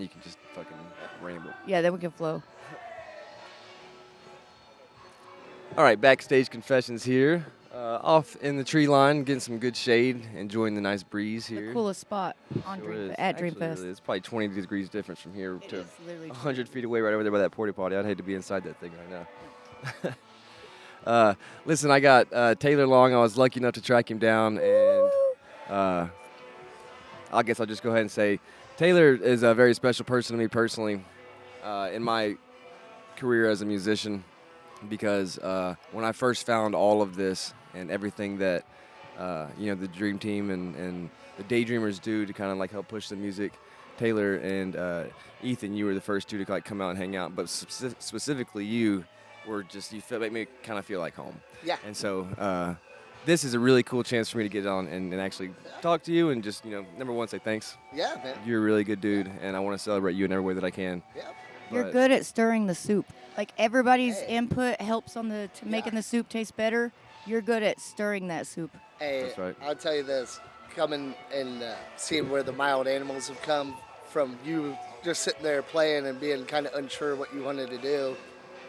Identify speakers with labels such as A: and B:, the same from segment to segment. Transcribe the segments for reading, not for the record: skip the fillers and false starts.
A: You can just fucking ramble.
B: Yeah, then we can flow.
A: All right, Backstage Confessions here. Off in the tree line, getting some good shade, enjoying the nice breeze
B: The
A: here.
B: coolest spot on
A: Sure is.
B: at
A: Actually,
B: Dreamfest.
A: really, it's probably 20 degrees difference from here
B: It
A: to
B: is literally
A: 100 feet away, right over there by that porta potty. I'd hate to be inside that thing right now. Listen, I got Taylor Long. I was lucky enough to track him down, and I guess I'll just go ahead and say Taylor is a very special person to me personally in my career as a musician, because when I first found all of this and everything that the Dream Team and the Daydreamers do to kind of like help push the music, Taylor and Ethan, you were the first two to like come out and hang out, but specifically you were just, make me kind of feel like home.
C: Yeah.
A: And so this is a really cool chance for me to get on and actually talk to you and just, number one, say thanks.
C: Yeah, man.
A: You're a really good dude, and I want to celebrate you in every way that I can.
C: Yeah.
B: You're
A: But-
B: good at stirring the soup. Like everybody's input helps on making the soup taste better. You're good at stirring that soup.
C: Hey,
A: That's right.
C: I'll tell you this, coming and seeing where the mild animals have come from, you just sitting there playing and being kind of unsure what you wanted to do,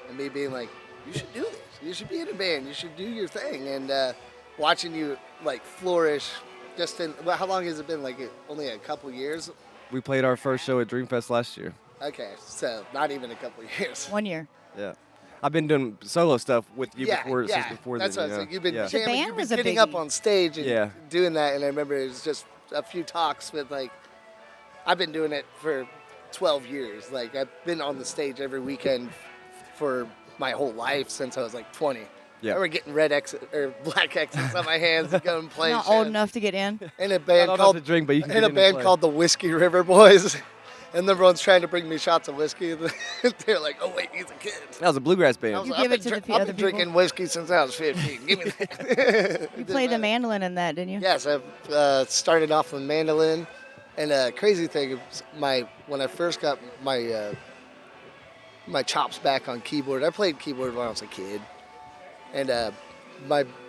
C: and me being like, you should do this. You should be in a band. You should do your thing. And watching you like flourish just in, well, how long has it been? Like only a couple years?
A: We played our first show at Dreamfest last year.
C: Okay, so not even a couple years.
B: 1 year.
A: Yeah. I've been doing solo stuff with you
C: Yeah,
A: before,
C: yeah.
A: since before
C: That's
A: then.
C: what I was saying. You've been
A: yeah.
C: jamming,
B: band
C: you've
B: was
C: been
B: a
C: getting up
B: biggie.
C: on stage and
A: Yeah.
C: doing that, and I remember it was just a few talks with like, I've been doing it for 12 years. Like I've been on the stage every weekend for my whole life since I was like 20.
A: Yeah.
C: I remember getting red X or black X's on my hands and going and playing
B: Not
C: shows.
B: old enough to get in.
C: In a band
A: Not
C: called
A: enough to drink, but you can
C: in
A: get
C: a
A: in and
C: band
A: play.
C: called the Whiskey River Boys. And everyone's trying to bring me shots of whiskey. They're like, "Oh wait, he's a kid."
A: That was a bluegrass
C: I
A: band.
C: was
B: You
C: like,
B: give
C: I've
B: it to
C: been
B: the
C: dri- I've
B: other
C: been
B: people?
C: drinking whiskey since I was 15. Give me that.
B: You played the mandolin in that, didn't you?
C: Yes, I started off with mandolin, and crazy thing is when I first got my chops back on keyboard. I played keyboard when I was a kid, and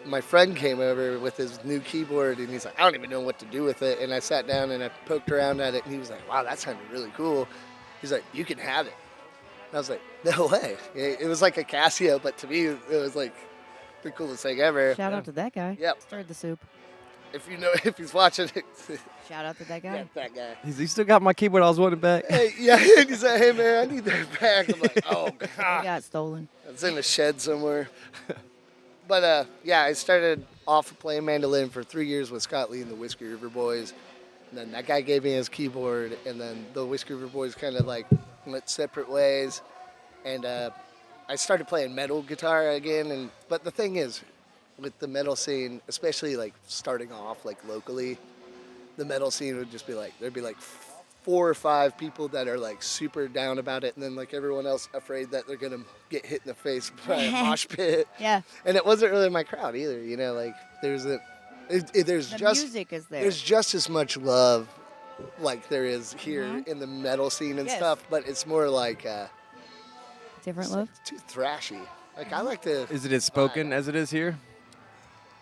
C: my friend came over with his new keyboard, and he's like, I don't even know what to do with it. And I sat down and I poked around at it, and he was like, wow, that sounded really cool. He's like, you can have it. And I was like, no way. It was like a Casio, but to me, it was like the coolest thing ever.
B: Shout out to that guy.
C: Yep.
B: Stirred the soup.
C: If you know, if he's watching it,
B: Shout out to that guy.
C: yeah, that guy.
A: He still got my keyboard. I was wanting back.
C: Hey, yeah, and he's like, hey man, I need that back. I'm like, oh
B: It
C: god,
B: got stolen.
C: it's in a shed somewhere. But yeah, I started off playing mandolin for 3 years with Scott Lee and the Whiskey River Boys. And then that guy gave me his keyboard, and then the Whiskey River Boys kind of like went separate ways. And I started playing metal guitar again. But the thing is, with the metal scene, especially like starting off like locally, the metal scene would just be like, there'd be like 4 or 5 people that are like super down about it, and then like everyone else afraid that they're gonna get hit in the face by a mosh pit.
B: Yeah.
C: And it wasn't really my crowd either, you know. Like there's
B: The music is there.
C: there's just as much love like there is here in the metal scene and
B: Yes.
C: stuff, but it's more like
B: Different love.
C: it's too thrashy. Like I like to.
A: Is it as spoken as it is here?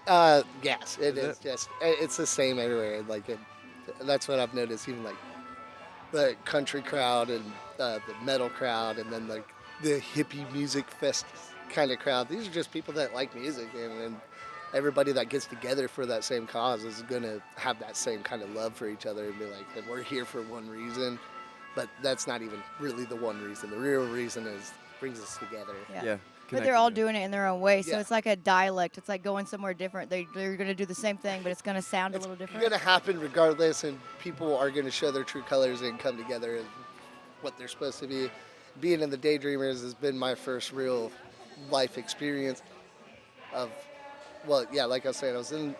C: Yes, it is.
A: it?
C: Just it's the same everywhere. Like that's what I've noticed. Even like the country crowd and the metal crowd, and then like the hippie music fest kind of crowd. These are just people that like music, and everybody that gets together for that same cause is gonna have that same kind of love for each other and be like, that we're here for one reason. But that's not even really the one reason. The real reason is brings us together.
B: Yeah. But
A: connected
B: they're all
A: there.
B: doing it in their own way, so
C: Yeah.
B: it's like a dialect. It's like going somewhere different. They're going to do the same thing, but it's going to sound a
C: It's
B: little different.
C: going to happen regardless, and people are going to show their true colors and come together as what they're supposed to be. Being in the Daydreamers has been my first real life experience of, well, yeah, like I was saying, I was in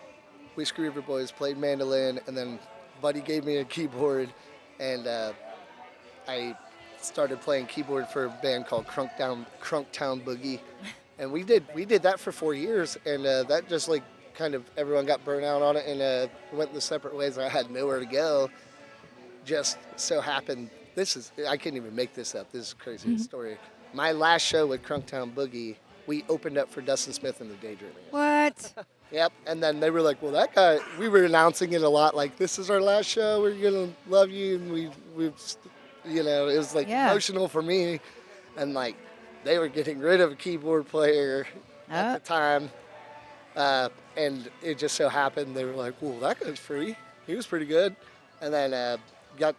C: Whiskey River Boys, played mandolin, and then Buddy gave me a keyboard, and I started playing keyboard for a band called Crunktown Boogie, and we did that for 4 years, and that just like kind of everyone got burnt out on it and went the separate ways. I had nowhere to go. Just so happened, I can't even make this up. This is a crazy story. My last show with Crunktown Boogie, we opened up for Dustin Smith and the Daydreamers.
B: What?
C: Yep, and then they were like, well, that guy, we were announcing it a lot, like, this is our last show, we're going to love you, and we You know, it was like
B: Yeah.
C: emotional for me, and like they were getting rid of a keyboard player at the time, and it just so happened they were like, "Well, that guy's free. He was pretty good," and then got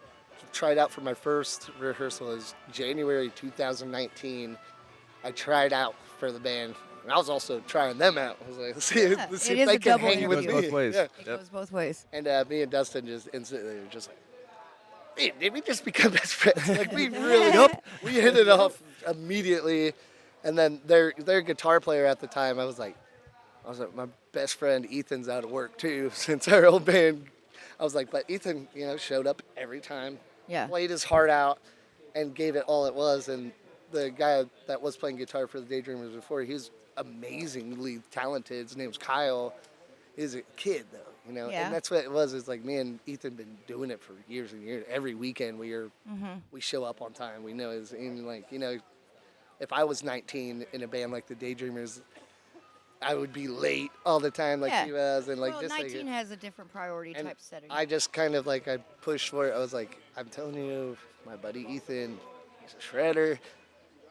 C: tried out for my first rehearsal. Was January 2019. I tried out for the band. And I was also trying them out. I was like, let's see,
B: Yeah,
C: let's see
B: it
C: if
B: is
C: they
B: a
C: can
B: double
C: hang with
A: It
C: me.
A: goes both ways.
C: Yeah.
B: It
A: Yep.
B: goes both ways.
C: And me and Dustin just instantly were just like, hey, did we just become best friends? Like we really, we hit it off immediately. And then their guitar player at the time, I was like, my best friend Ethan's out of work too since our old band. I was like, but Ethan, you know, showed up every time,
B: Yeah.
C: played his heart out, and gave it all it was. And the guy that was playing guitar for the Daydreamers before, he was amazingly talented. His name's Kyle. He's a kid though, you know,
B: Yeah.
C: and that's what it was. Is like me and Ethan been doing it for years and years. Every weekend we show up on time. We know it's in like, you know, if I was 19 in a band like the Daydreamers, I would be late all the time, like
B: Yeah.
C: he was, and like
B: Well,
C: just
B: 19
C: like.
B: has a different priority
C: And
B: type setting.
C: I just kind of like I pushed for it. I was like, I'm telling you, my buddy Ethan, he's a shredder,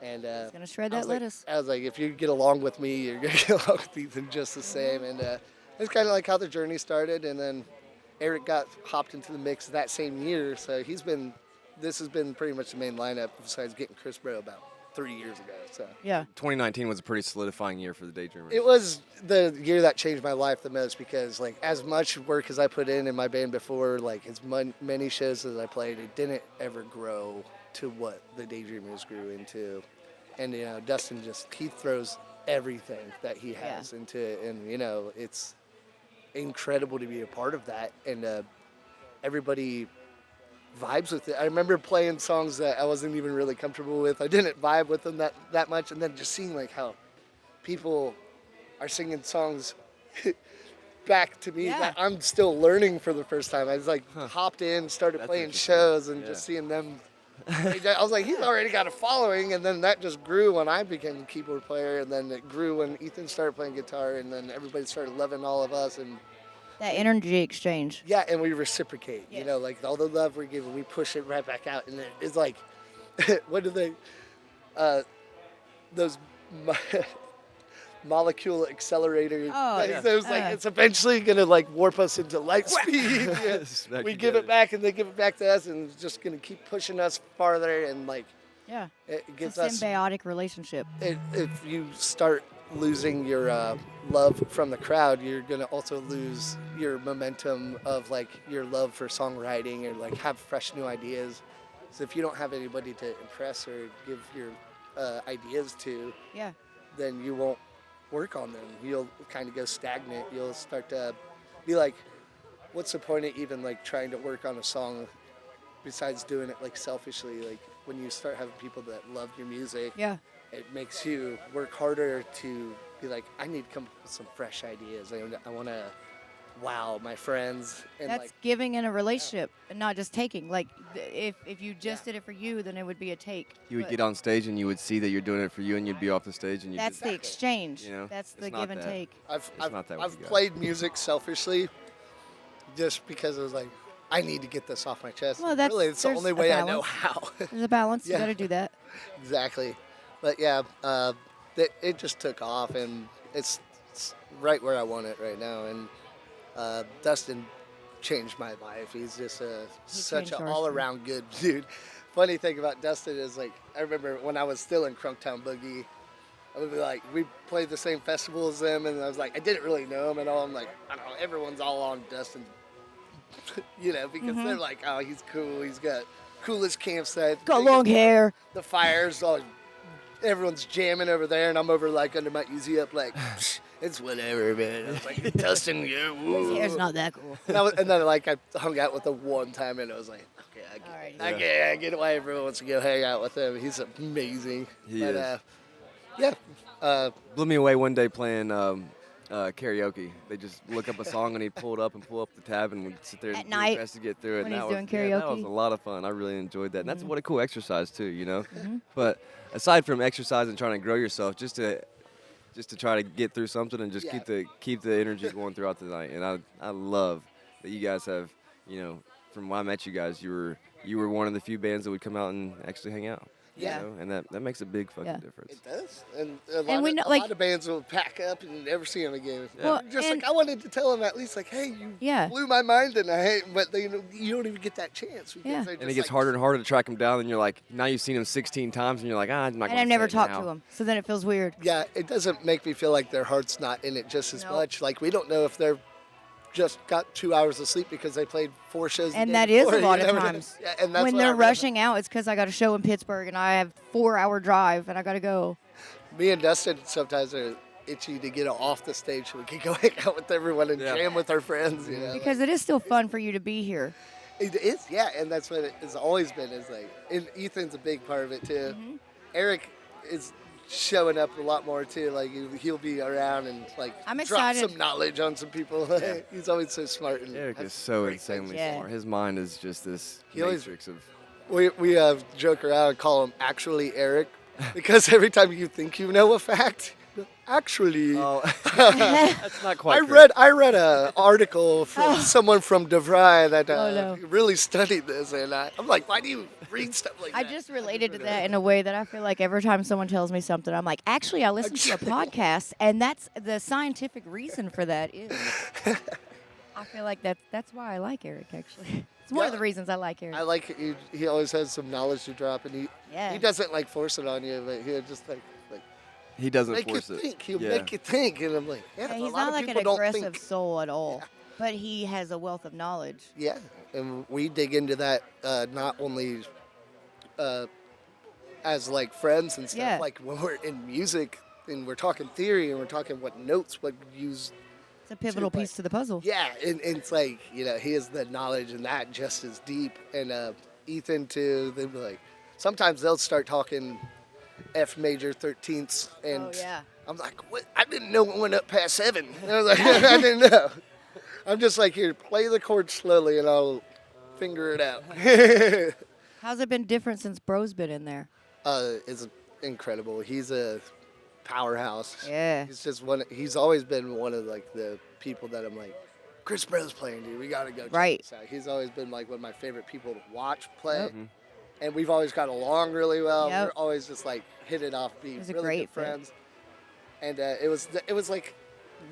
C: and
B: He's gonna shred
C: I
B: that
C: was like-
B: lettuce.
C: I was like, if you get along with me, you're gonna get along with Ethan just the same. And it's kind of like how the journey started. And then Eric got hopped into the mix that same year, so this has been pretty much the main lineup besides getting Chris Bro about 3 years ago. So.
B: Yeah.
A: 2019 was a pretty solidifying year for the Daydreamers.
C: It was the year that changed my life the most because, like, as much work as I put in my band before, like, as many shows as I played, it didn't ever grow to what the Daydreamers grew into. And, you know, Dustin he throws everything that he has into it. And, you know, it's incredible to be a part of that. And everybody vibes with it. I remember playing songs that I wasn't even really comfortable with. I didn't vibe with them that much. And then just seeing, like, how people are singing songs back to me that I'm still learning for the first time. I was like hopped in, started playing shows, and just seeing them. I was like, he's already got a following, and then that just grew when I became a keyboard player, and then it grew when Ethan started playing guitar, and then everybody started loving all of us, and
B: That energy exchange.
C: yeah, and we reciprocate. You
B: Yes.
C: know, like all the love we give, we push it right back out, and it's like, what do they? Those. Molecule accelerator.
B: Oh, yeah.
C: So it was like it's eventually gonna like warp us into light speed. Yeah.
A: Smack
C: We give
A: together.
C: it back, and they give it back to us, and it's just gonna keep pushing us farther. And like
B: Yeah.
C: it
B: It's
C: gives
B: a
C: us.
B: symbiotic relationship.
C: If you start losing your love from the crowd, you're gonna also lose your momentum of like your love for songwriting or like have fresh new ideas. So if you don't have anybody to impress or give your ideas to,
B: Yeah.
C: then you won't work on them. You'll kind of go stagnant. You'll start to be like, what's the point of even like trying to work on a song besides doing it like selfishly? Like when you start having people that love your music,
B: Yeah.
C: it makes you work harder to be like, I need to come up with some fresh ideas. I want to wow my friends. And
B: That's
C: like,
B: giving in a relationship and not just taking. Like if you just did it for you, then it would be a take.
A: You would
B: But
A: get on stage and you would see that you're doing it for you, and you'd be off the stage and you.
B: that's the exchange.
A: You know,
B: That's the
A: it's not
B: give and
A: that.
B: take.
C: I've
A: not that what you got.
C: played music selfishly just because it was like, I need to get this off my chest.
B: Well, that's-
C: really, it's the
B: there's
C: only
B: a
C: way I know
B: balance.
C: how.
B: There's a balance.
C: Yeah.
B: You got to do that.
C: Exactly. But yeah, it just took off, and it's right where I want it right now. And Dustin changed my life. He's just such
B: changed
C: an
B: ours, too.
C: all-around good dude. Funny thing about Dustin is, like, I remember when I was still in Crunktown Boogie, I would be like, we played the same festival as them, and I was like, I didn't really know him at all. I'm like, I don't know, everyone's all on Dustin, you know, because they're like, oh, he's cool. He's got coolest campsite.
B: Got long hair.
C: The fires, all, everyone's jamming over there, and I'm over like under my easy up, like it's whatever, man. I was like, Dustin, yeah, woo.
B: His hair's not that cool.
C: And then like I hung out with him one time, and I was like, okay, I get why everyone wants to go hang out with him. He's amazing.
A: He
C: but,
A: is.
C: Yeah.
A: Blew me away one day playing karaoke. They just look up a song and he'd pull up the tab and we'd sit there
B: At
A: and do
B: night,
A: our best to get through it.
B: when
A: And
B: he's
A: that
B: doing
A: was, yeah, that was
B: karaoke.
A: a lot of fun. I really enjoyed that. And that's what a cool exercise too, you know. But aside from exercise and trying to grow yourself, just to try to get through something and just
C: Yeah.
A: keep the energy going throughout the night. And I love that you guys have, you know, from when I met you guys, you were you were one of the few bands that would come out and actually hang out.
C: Yeah.
A: You know? And that makes a big fucking
B: Yeah.
A: difference.
C: It does, and a
B: And we know,
C: a
B: like-
C: lot of bands will pack up and never see them again.
B: Well,
C: Just
B: and-
C: like I wanted to tell them at least, like, hey, you
B: Yeah.
C: blew my mind tonight, but they, you don't even get that chance. Because
B: Yeah.
C: they're
A: And it
C: just
A: gets
C: like,
A: harder and harder to track them down, and you're like, now you've seen them 16 times, and you're like, I'm not
B: And
A: gonna
B: I've never
A: say it
B: talked
A: now.
B: to them, so then it feels weird.
C: Yeah, it doesn't make me feel like their heart's not in it just as
B: Nope.
C: much. Like we don't know if they're just got 2 hours of sleep because they played 4 shows.
B: And
C: the day
B: that is
C: before,
B: a lot
C: you
B: of
C: know?
B: times.
C: Yeah, and that's
B: When
C: what I
B: they're
C: read.
B: rushing out, it's because I got a show in Pittsburgh and I have 4-hour drive and I got to go.
C: Me and Dustin sometimes are itchy to get off the stage so we can go hang out with everyone and
A: Yeah.
C: jam with our friends. You know,
B: Because it is still fun for you to be here.
C: it is, yeah, and that's what it has always been. Is like, and Ethan's a big part of it too.
B: Mm-hmm.
C: Eric is showing up a lot more too. Like he'll be around and like
B: I'm
C: drop
B: excited.
C: some knowledge on some people. He's always so smart. And
A: Eric
C: has
A: is so
C: great
A: insanely
B: Yeah.
A: smart. His mind is just this
C: He always-
A: matrix of.
C: We joke around and call him actually Eric because every time you think you know a fact, actually.
A: Oh, that's not quite.
C: I read an article from someone from DeVry that
B: Oh, no.
C: really studied this, and I'm like, why do you read stuff like
B: I
C: that?
B: just related to that in a way that I feel like every time someone tells me something, I'm like, actually, I listen to a podcast, and that's the scientific reason for that is. I feel like that's why I like Eric, actually. It's one of
C: Yeah.
B: the reasons I like Eric.
C: I like it. He always has some knowledge to drop, and
B: Yeah.
C: he doesn't like force it on you, but he'll just like
A: He doesn't
C: make you
A: force it.
C: think. He'll
A: Yeah.
C: make you think, and I'm like, yeah,
B: Yeah,
C: a
B: he's
C: lot
B: not
C: of
B: like an
C: people don't
B: aggressive
C: think.
B: soul at all, but he has a wealth of knowledge.
C: Yeah, and we dig into that not only as like friends and stuff,
B: Yeah.
C: like when we're in music and we're talking theory and we're talking what notes would use.
B: It's a pivotal
C: like-
B: piece to the puzzle.
C: Yeah, and it's like, you know, he has the knowledge and that just as deep. And Ethan too, they'll be like, sometimes they'll start talking F major 13ths, and
B: Oh, yeah.
C: I'm like, what? I didn't know it went up past 7. And I was like, I didn't know. I'm just like, here, play the chord slowly and I'll finger it out.
B: How's it been different since Bro's been in there?
C: It's incredible. He's a powerhouse.
B: Yeah.
C: He's just he's always been one of like the people that I'm like, Chris Bro's playing, dude. We gotta go check
B: Right.
C: this out. He's always been like one of my favorite people to watch play.
B: Yep.
C: And we've always got along really well.
B: Yep.
C: We're always just like hit it off, be
B: was a
C: really
B: great
C: good
B: fit.
C: friends. And it was like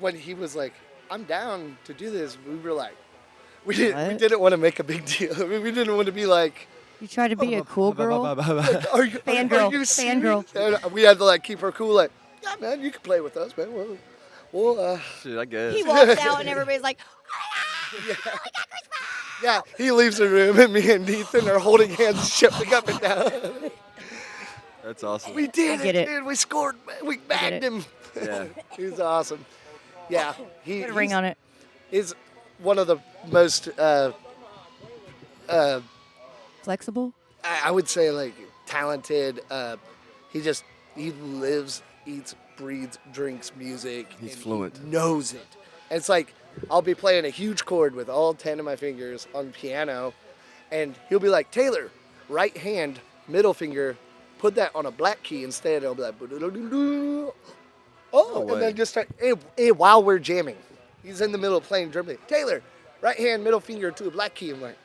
C: when he was like, I'm down to do this. We were like, we
B: What?
C: didn't want to make a big deal. I mean, we didn't want to be like,
B: You try to be a cool girl.
C: are you
B: Fangirl,
C: you
B: fangirl.
C: serious? And we had to like keep her cool. Like, yeah, man, you can play with us, man. Well,
A: Shit, I guess.
B: He walks out and everybody's like,
C: yeah. He leaves the room, and me and Ethan are holding hands, shipping up and down.
A: That's awesome.
C: We did
B: I get it.
C: dude. We scored. We
B: get
C: bagged
B: it.
C: him.
A: Yeah.
C: He's awesome. Yeah,
B: put a ring on it.
C: He's one of the most,
B: Flexible?
C: I would say, like talented. He lives, eats, breathes, drinks music.
A: He's
C: and
A: fluent.
C: He knows it. And it's like I'll be playing a huge chord with all 10 of my fingers on piano, and he'll be like, Taylor, right hand, middle finger, put that on a black key instead. I'll be like,
A: No
C: oh,
A: way.
C: and then just start, while we're jamming. He's in the middle of playing drum. Taylor, right hand, middle finger to a black key. I'm like,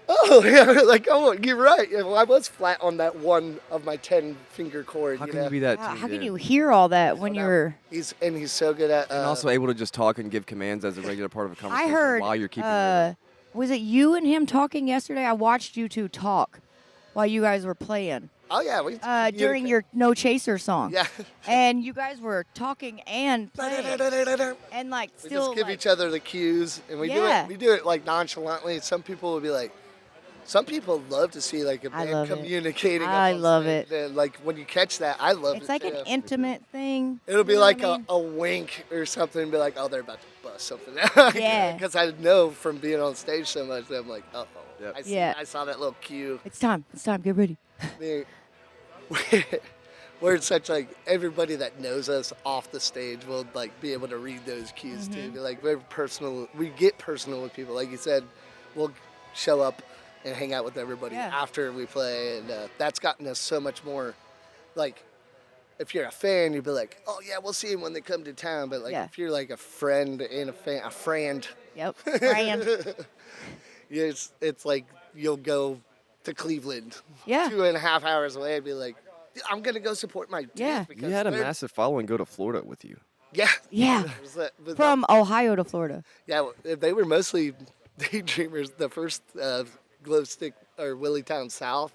C: oh, yeah, like, oh, you're right. Yeah, well, I was flat on that one of my 10 finger chord.
A: How
C: you
A: can
C: know?
A: you be that?
B: Wow,
A: tuned
B: how can
A: in?
B: you hear all that when you're?
C: He's so good at.
A: And also able to just talk and give commands as a regular part of a
B: I
A: conversation
B: heard.
A: while you're keeping it.
B: Was it you and him talking yesterday? I watched you two talk while you guys were playing
C: oh yeah, we
B: during your No Chaser song.
C: yeah.
B: And you guys were talking and playing, and like
C: We
B: still
C: just give
B: like,
C: each other the cues, and we
B: Yeah.
C: do it like nonchalantly. Some people will be like, some people love to see like a
B: I
C: band
B: love it.
C: communicating. up
B: I
C: on
B: love
C: stage.
B: it.
C: And, like when you catch that, I love it.
B: It's like an
C: too.
B: intimate thing.
C: It'll be
B: you know
C: like
B: what I mean?
C: a wink or something, be like, oh, they're about to bust something out.
B: Yeah.
C: Because I know from being on stage so much that I'm like, uh oh.
A: Yep.
B: Yeah.
C: I saw that little cue.
B: It's time. It's time. Get ready.
C: I mean, we're such like everybody that knows us off the stage will like be able to read those cues too.
B: Mm-hmm.
C: Be like very personal. We get personal with people. Like you said, we'll show up and hang out with everybody
B: Yeah.
C: after we play, and that's gotten us so much more. Like, if you're a fan, you'd be like, oh yeah, we'll see them when they come to town. But like,
B: Yeah.
C: if you're like a friend and a friend,
B: Yep. Brand.
C: yeah, it's like you'll go to Cleveland,
B: Yeah.
C: 2.5 hours away, and be like, I'm gonna go support my dudes
B: Yeah.
C: because
A: You had a
C: they're-
A: massive following go to Florida with you.
C: Yeah.
B: Yeah.
C: But
B: From Ohio to Florida.
C: yeah, they were mostly Daydreamers. The first Glow Stick or Willie Town South,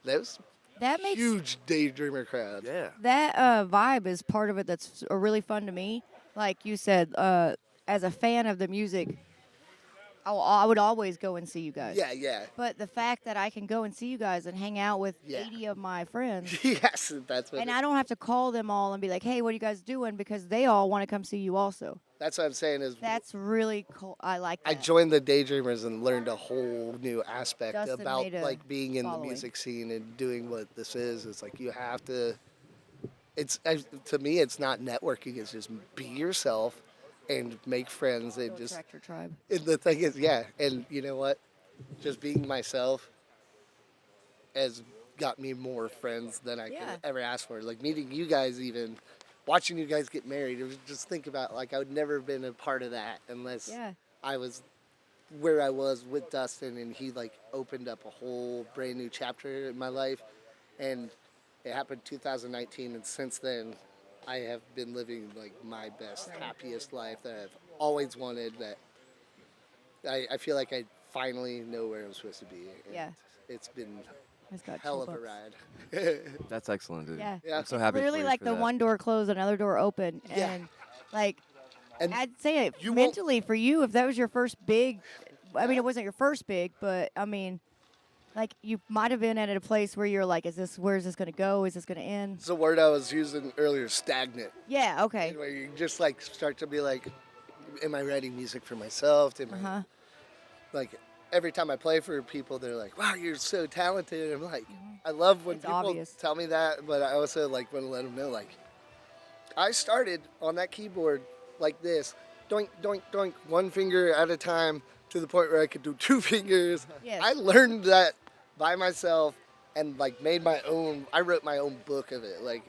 C: that was
B: That makes
C: huge Daydreamer crowd.
A: Yeah.
B: that vibe is part of it that's really fun to me. Like you said, as a fan of the music, I would always go and see you guys.
C: Yeah, yeah.
B: But the fact that I can go and see you guys and hang out with
C: Yeah.
B: 80 of my friends,
C: Yes, that's what.
B: and I don't have to call them all and be like, "Hey, what are you guys doing?" Because they all want to come see you also.
C: That's what I'm saying is.
B: That's really cool. I like that.
C: I joined the Daydreamers and learned a whole new aspect
B: Dustin
C: about
B: made a
C: like being in
B: following.
C: the music scene and doing what this is. It's like you have to. To me, it's not networking. It's just be yourself and make friends and
B: Go
C: just.
B: Tractor Tribe.
C: And the thing is, yeah, and you know what? Just being myself has got me more friends than I
B: Yeah.
C: could ever ask for. Like meeting you guys, even watching you guys get married. It was just think about like I would never have been a part of that unless
B: Yeah.
C: I was where I was with Dustin, and he like opened up a whole brand new chapter in my life, and it happened 2019, and since then, I have been living like my best, happiest life that I've always wanted. That I feel like I finally know where I'm supposed to be. And
B: Yeah.
C: it's been
B: It's got
C: hell of a
B: chill
C: ride.
A: That's excellent, dude.
B: Yeah.
C: Yeah.
A: I'm so
B: It's
A: happy.
B: literally
A: for you
B: like
A: for
B: the
A: that.
B: one door closed, another door open,
C: Yeah.
B: and like
C: And
B: I'd say it
C: you won't-
B: mentally for you, if that was your first big, I mean, it wasn't your first big, but I mean, like you might have been at a place where you're like, where is this going to go? Is this going to end?
C: it's a word I was using earlier, stagnant.
B: Yeah, okay.
C: Where you just like start to be like, am I writing music for myself? Am I
B: Uh-huh.
C: like every time I play for people, they're like, "Wow, you're so talented." I'm like, I love when
B: It's
C: people
B: obvious.
C: tell me that, but I also like want to let them know, like, I started on that keyboard like this, doink, doink, doink, one finger at a time, to the point where I could do two fingers.
B: Yes.
C: I learned that by myself and like made my own. I wrote my own book of it. Like,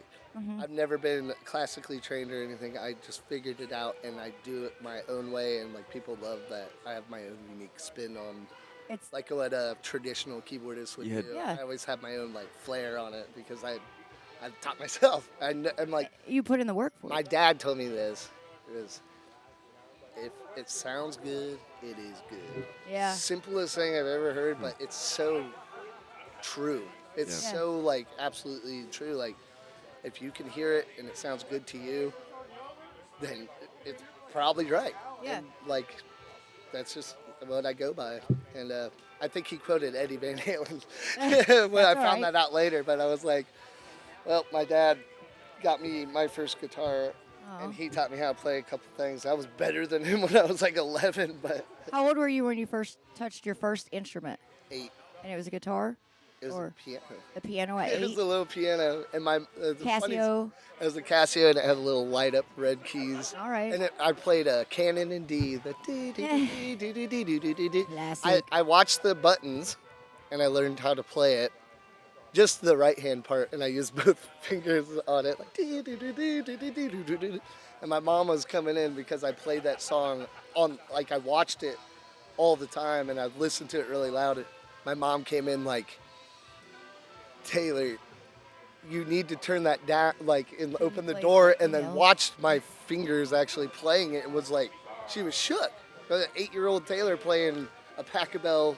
C: I've never been classically trained or anything. I just figured it out and I do it my own way, and like people love that I have my own unique spin on
B: It's
C: like what a traditional keyboardist would
A: You had-
C: do.
B: Yeah.
C: I always have my own like flair on it because I taught myself. I'm like,
B: you put in the work for
C: my
B: it.
C: dad told me this is if it sounds good, it is good.
B: Yeah.
C: Simplest thing I've ever heard, but it's so true. It's
B: Yeah.
C: so like absolutely true. Like if you can hear it and it sounds good to you, then it's probably right.
B: Yeah.
C: And, like that's just what I go by. And I think he quoted Eddie Van Halen when I
B: That's all
C: found
B: right.
C: that out later. But I was like, well, my dad got me my first guitar,
B: Aw.
C: and he taught me how to play a couple things. I was better than him when I was like 11, but
B: How old were you when you first touched your first instrument?
C: 8.
B: And it was a guitar?
C: It was
B: Or
C: a piano.
B: a piano at
C: It was
B: 8?
C: a little piano, and my the funny-
B: Casio?
C: It was a Casio, and it had little light up red keys.
B: All right.
C: And I played a Canon in D. The dee-dee-dee-dee-dee-dee-dee-dee-dee.
B: Classic.
C: I watched the buttons, and I learned how to play it. Just the right hand part, and I used both fingers on it. Like, dee-dee-dee-dee-dee-dee-dee-dee-dee. And my mom was coming in because I played that song on, like, I watched it all the time, and I listened to it really loud. My mom came in like, Taylor, you need to turn that down, like, and open the
B: play
C: door,
B: something
C: and then
B: else?
C: watched my fingers actually playing it. It was like, she was shook. An 8-year-old Taylor playing a Pachelbel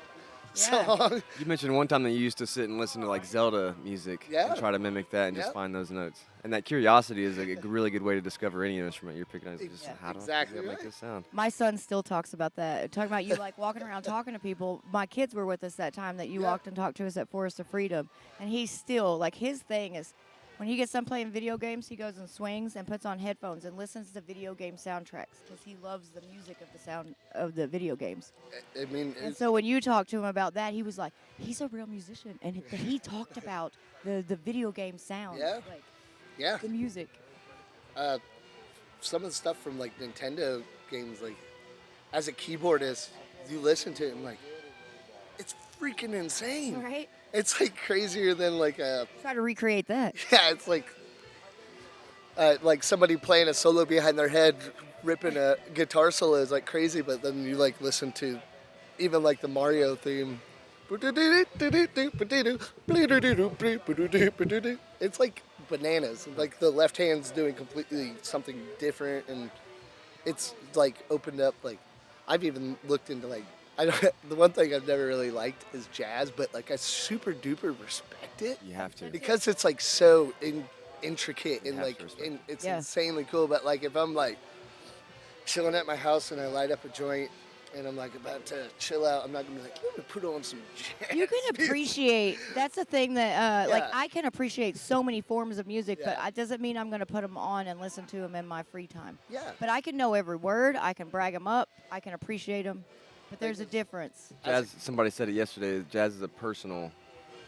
B: Yeah.
C: song.
A: You mentioned one time that you used to sit and listen to like Zelda music
C: Yeah.
A: and try to mimic that and just
C: Yep.
A: find those notes. And that curiosity is a really good way to discover any instrument you're picking up. Just
B: Yeah.
A: how do
C: Exactly
A: I make
C: right.
A: this sound?
B: My son still talks about that. Talking about you like walking around talking to people. My kids were with us that time that you
C: Yeah.
B: walked and talked to us at Forest of Freedom. And he's still, like, his thing is when he gets done playing video games, he goes and swings and puts on headphones and listens to video game soundtracks because he loves the music of the sound of the video games.
C: I mean,
B: And
C: it's,
B: so when you talked to him about that, he was like, he's a real musician. And he talked about the video game sound,
C: Yeah.
B: like
C: yeah.
B: the music.
C: Some of the stuff from like Nintendo games, like as a keyboardist, you listen to it and like, it's freaking insane.
B: Right?
C: It's like crazier than like a
B: Try to recreate that.
C: yeah. It's like somebody playing a solo behind their head, ripping a guitar solo is like crazy. But then you like listen to even like the Mario theme, It's like bananas. Like the left hand's doing completely something different, and it's like opened up. Like I've even looked into like I don't. The one thing I've never really liked is jazz, but like I super duper respect it
A: You have to.
C: because it's like so intricate and
A: have
C: like
A: to respect
C: it's
B: Yeah.
C: insanely cool. But like if I'm like chilling at my house and I light up a joint and I'm like about to chill out, I'm not gonna be like, let me put on some jazz.
B: You can
C: music."
B: appreciate. That's the thing that, like,
C: Yeah.
B: I can appreciate so many forms of music, but
C: Yeah.
B: it doesn't mean I'm going to put them on and listen to them in my free time.
C: Yeah.
B: But I can know every word. I can brag them up. I can appreciate them. But there's a difference.
A: Jazz. Somebody said it yesterday. Jazz is a personal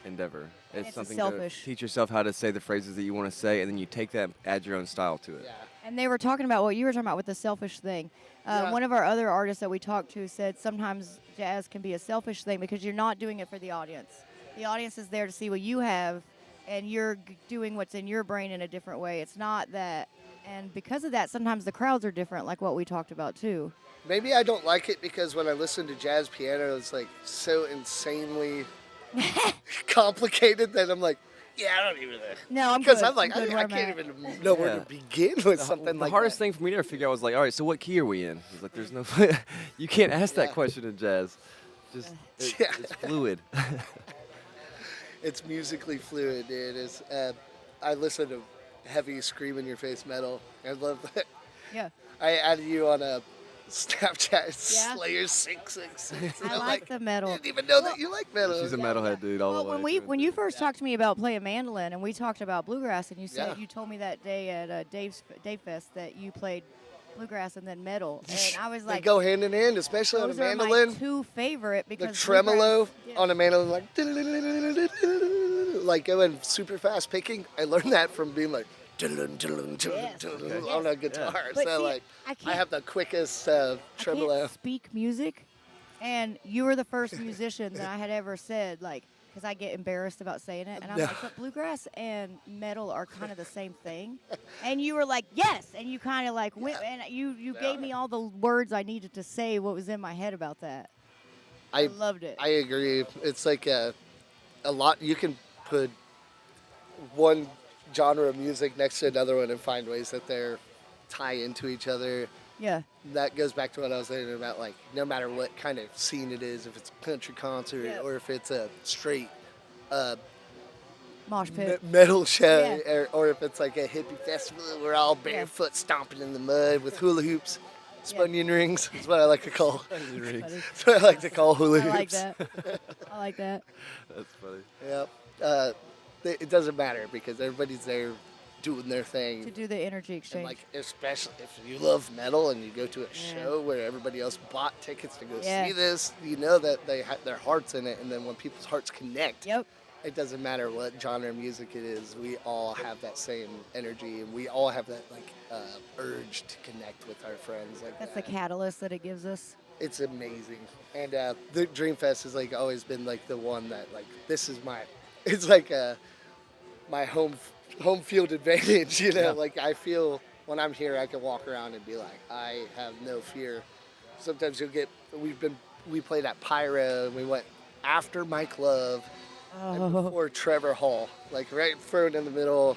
A: endeavor.
B: It's
A: something
B: selfish.
A: to teach yourself how to say the phrases that you want to say, and then you take that, and add your own style to it.
C: Yeah.
B: And they were talking about what you were talking about with the selfish thing.
C: Yeah.
B: One of our other artists that we talked to said sometimes jazz can be a selfish thing because you're not doing it for the audience. The audience is there to see what you have, and you're doing what's in your brain in a different way. It's not that. And because of that, sometimes the crowds are different, like what we talked about too.
C: Maybe I don't like it because when I listen to jazz piano, it's like so insanely complicated that I'm like, yeah, I don't even know.
B: No, I'm
C: Because
B: good.
C: I'm like,
B: I'm good
C: I
B: where I'm
C: can't
B: at.
C: even know where
A: Yeah.
C: to begin with something
A: The
C: like
A: hardest
C: that.
A: thing for me to figure out was like, all right, so what key are we in? It's like, there's no, you can't ask that
C: Yeah.
A: question in jazz. Just,
C: Yeah.
A: it's fluid.
C: It's musically fluid, dude. I listen to heavy scream in your face metal. I love that.
B: Yeah.
C: I added you on a Snapchat,
B: Yeah.
C: Slayer 666.
B: I like the metal.
C: I didn't even know that you like metal.
A: She's a metalhead dude all
B: Well,
A: the way.
B: when you first talked to me about playing mandolin, and we talked about bluegrass, and you said
C: Yeah.
B: you told me that day at Dave Fest that you played bluegrass and then metal, and I was
C: They
B: like,
C: go hand in hand, especially on a
B: those are
C: mandolin.
B: my two favorite
C: The
B: because
C: tremolo
B: bluegrass- yeah.
C: on a mandolin, like going super fast picking. I learned that from being like
B: Yes.
C: on a guitar.
B: But
C: So
B: see,
C: like,
B: I
C: I
B: can't-
C: have the quickest
B: I
C: tremolo.
B: can't speak music, and you were the first musician that I had ever said like. Because I get embarrassed about saying it, and I'm like, but bluegrass and metal are kind of the same thing. And you were like, yes, and you kind of like went, and you gave me all the words I needed to say what was in my head about that. I loved it.
C: I agree. It's like a lot. You can put one genre of music next to another one and find ways that they're tie into each other.
B: Yeah.
C: That goes back to what I was saying about like no matter what kind of scene it is, if it's a country concert
B: Yeah.
C: or if it's a straight
B: Mosh pit.
C: metal show,
B: Yeah.
C: or if it's like a hippie festival, we're all barefoot stomping in the mud with hula hoops, spunion rings. That's what I like to call.
B: Funny.
C: That's what I like to call hula
B: I
C: hoops.
B: like that. I like that.
A: That's funny.
C: Yep. It doesn't matter because everybody's there doing their thing.
B: To do the energy
C: And
B: exchange.
C: like, especially if you love metal and you go to a show where everybody else bought tickets to go
B: Yeah.
C: see this, you know that they have their hearts in it. And then when people's hearts connect,
B: Yep.
C: it doesn't matter what genre of music it is. We all have that same energy, and we all have that like urge to connect with our friends. Like
B: That's the
C: that.
B: catalyst that it gives us.
C: It's amazing. And the Dreamfest has like always been like the one that like this is my, it's like my home field advantage. You know,
A: Yeah.
C: like I feel when I'm here, I can walk around and be like, I have no fear. Sometimes you'll get we played at Pyro, and we went after Mike Love. And before Trevor Hall, like right thrown in the middle.